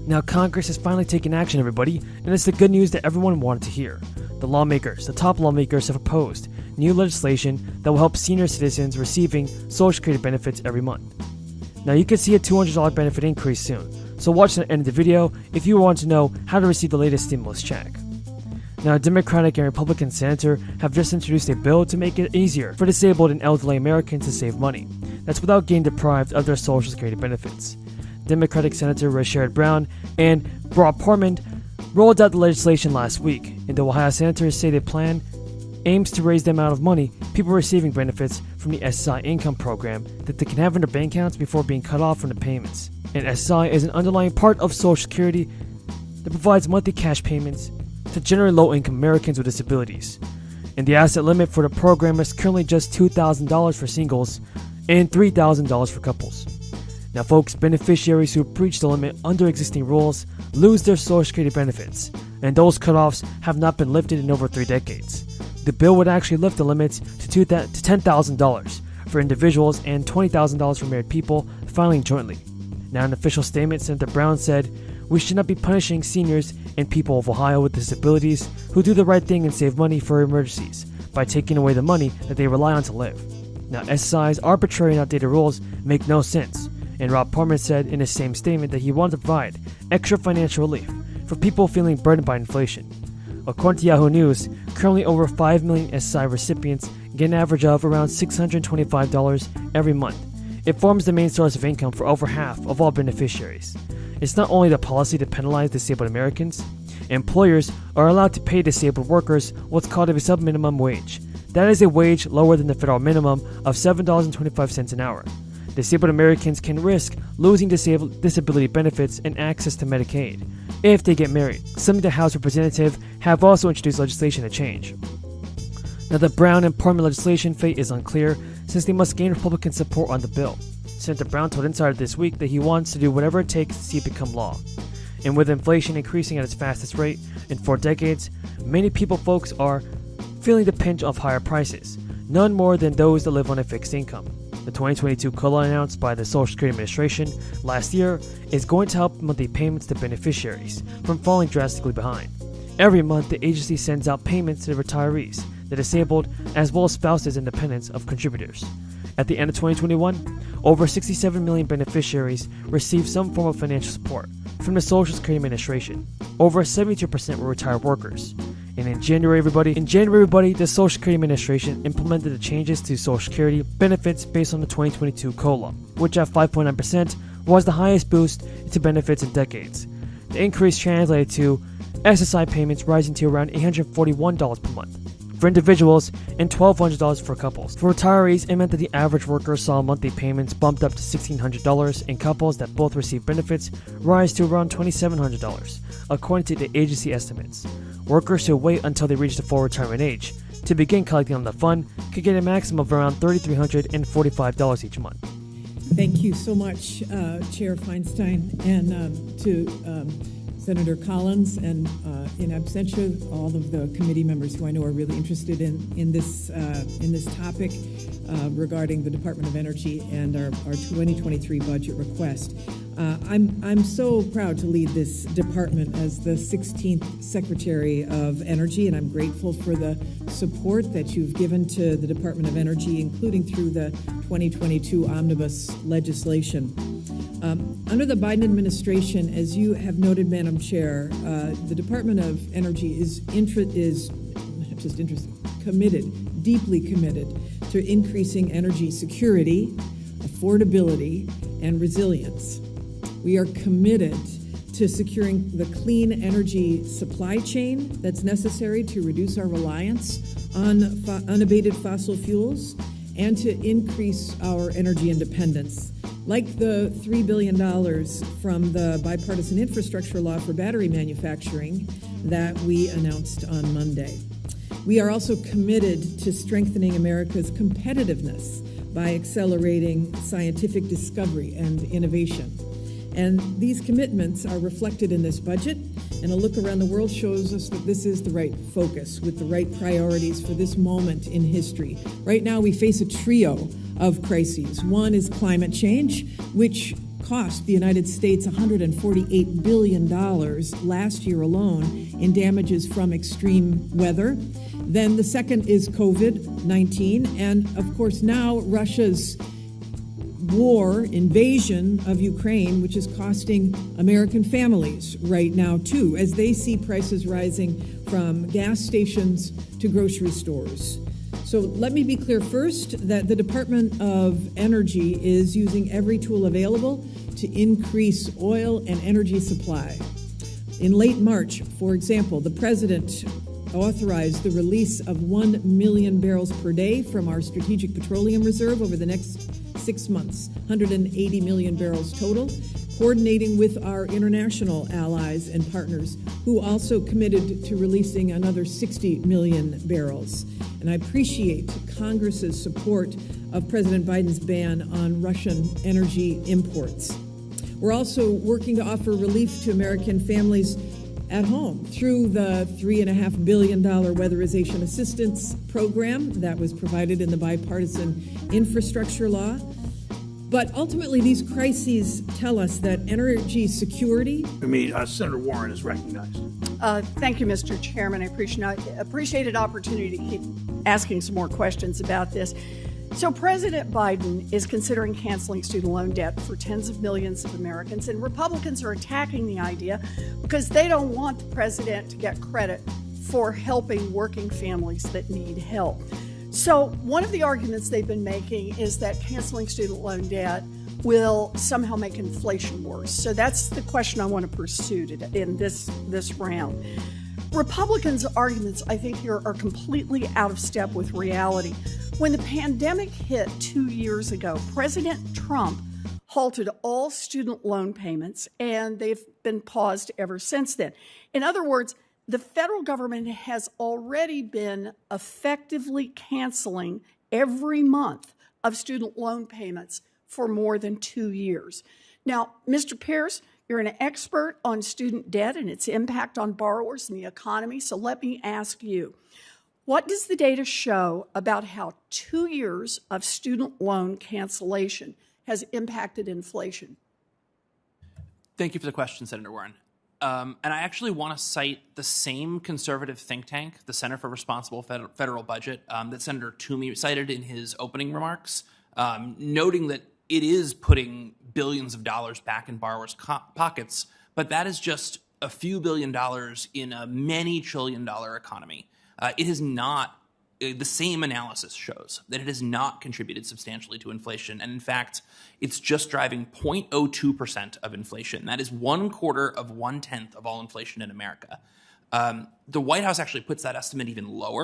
Now Congress has finally taken action, everybody, and it's the good news that everyone wanted to hear. The top lawmakers have proposed new legislation that will help senior citizens receiving Social Security benefits every month. Now you can see a $200 benefit increase soon, so watch the end of the video if you want to know how to receive the latest stimulus check. Now, a Democratic and Republican senator have just introduced a bill to make it easier for disabled and elderly Americans to save money. That's without getting deprived of their Social Security benefits. Democratic Senator Sherrod Brown and Rob Portman rolled out the legislation last week, and the Ohio senators say the plan aims to raise the amount of money people receiving benefits from the SSI income program that they can have in their bank accounts before being cut off from the payments. And SSI is an underlying part of Social Security that provides monthly cash payments to generally low-income Americans with disabilities. And the asset limit for the program is currently just $2,000 for singles and $3,000 for couples. Now folks, beneficiaries who breach the limit under existing rules lose their Social Security benefits, and those cutoffs have not been lifted in over 3 decades. The bill would actually lift the limits to $10,000 for individuals and $20,000 for married people filing jointly. Now in an official statement, Senator Brown said, "We should not be punishing seniors and people of Ohio with disabilities who do the right thing and save money for emergencies by taking away the money that they rely on to live." Now SSI's arbitrary and outdated rules make no sense, and Rob Portman said in his same statement that he wanted to provide extra financial relief for people feeling burdened by inflation. According to Yahoo News, currently over 5 million SSI recipients get an average of around $625 every month. It forms the main source of income for over half of all beneficiaries. It's not only the policy to penalize disabled Americans. Employers are allowed to pay disabled workers what's called a sub-minimum wage. That is a wage lower than the federal minimum of $7.25 an hour. Disabled Americans can risk losing disability benefits and access to Medicaid if they get married, something the House Representatives have also introduced legislation to change. Now the Brown and Portman legislation fate is unclear since they must gain Republican support on the bill. Senator Brown told Insider this week that he wants to do whatever it takes to see it become law. And with inflation increasing at its fastest rate in 4 decades, many folks are feeling the pinch of higher prices, none more than those that live on a fixed income. The 2022 COLA announced by the Social Security Administration last year is going to help monthly payments to beneficiaries from falling drastically behind. Every month, the agency sends out payments to the retirees, the disabled, as well as spouses and dependents of contributors. At the end of 2021, over 67 million beneficiaries received some form of financial support from the Social Security Administration. Over 72% were retired workers. And in January, everybody, the Social Security Administration implemented the changes to Social Security benefits based on the 2022 COLA, which at 5.9% was the highest boost to benefits in decades. The increase translated to SSI payments rising to around $841 per month for individuals and $1,200 for couples. For retirees, it meant that the average worker saw monthly payments bumped up to $1,600, and couples that both received benefits rise to around $2,700, according to the agency estimates. Workers should wait until they reach the full retirement age to begin collecting on the fund could get a maximum of around $3,345 each month. Thank you so much, Chair Feinstein, and to Senator Collins, and in absentia, all of the committee members who I know are really interested in this topic regarding the Department of Energy and our 2023 budget request. I'm so proud to lead this department as the 16th Secretary of Energy, and I'm grateful for the support that you've given to the Department of Energy, including through the 2022 omnibus legislation. Under the Biden administration, as you have noted, Madam Chair, the Department of Energy is committed, deeply committed to increasing energy security, affordability, and resilience. We are committed to securing the clean energy supply chain that's necessary to reduce our reliance on unabated fossil fuels and to increase our energy independence. Like the $3 billion from the bipartisan infrastructure law for battery manufacturing that we announced on Monday. We are also committed to strengthening America's competitiveness by accelerating scientific discovery and innovation. And these commitments are reflected in this budget, and a look around the world shows us that this is the right focus with the right priorities for this moment in history. Right now, we face a trio of crises. One is climate change, which cost the United States $148 billion last year alone in damages from extreme weather. Then the second is COVID-19, and of course now Russia's invasion of Ukraine, which is costing American families right now too, as they see prices rising from gas stations to grocery stores. So let me be clear first that the Department of Energy is using every tool available to increase oil and energy supply. In late March, for example, the President authorized the release of 1 million barrels per day from our Strategic Petroleum Reserve over the next 6 months, 180 million barrels total, coordinating with our international allies and partners who also committed to releasing another 60 million barrels. And I appreciate Congress's support of President Biden's ban on Russian energy imports. We're also working to offer relief to American families at home through the $3.5 billion weatherization assistance program that was provided in the bipartisan infrastructure law. But ultimately, these crises tell us that energy security... Senator Warren is recognized. Thank you, Mr. Chairman. I appreciate an opportunity to keep asking some more questions about this. So President Biden is considering canceling student loan debt for tens of millions of Americans, and Republicans are attacking the idea because they don't want the president to get credit for helping working families that need help. So one of the arguments they've been making is that canceling student loan debt will somehow make inflation worse. So that's the question I want to pursue in this round. Republicans' arguments, I think, here are completely out of step with reality. When the pandemic hit 2 years ago, President Trump halted all student loan payments, and they've been paused ever since then. In other words, the federal government has already been effectively canceling every month of student loan payments for more than 2 years. Now, Mr. Pierce, you're an expert on student debt and its impact on borrowers and the economy, so let me ask you, what does the data show about how 2 years of student loan cancellation has impacted inflation? Thank you for the question, Senator Warren. And I actually want to cite the same conservative think tank, the Center for Responsible Federal Budget, that Senator Toomey cited in his opening remarks, noting that it is putting billions of dollars back in borrowers' pockets, but that is just a few $1 billion in a many $1 trillion economy. It has not, the same analysis shows that it has not contributed substantially to inflation. And in fact, it's just driving 0.02% of inflation. That is 1/4 of 1/10 of all inflation in America. The White House actually puts that estimate even lower.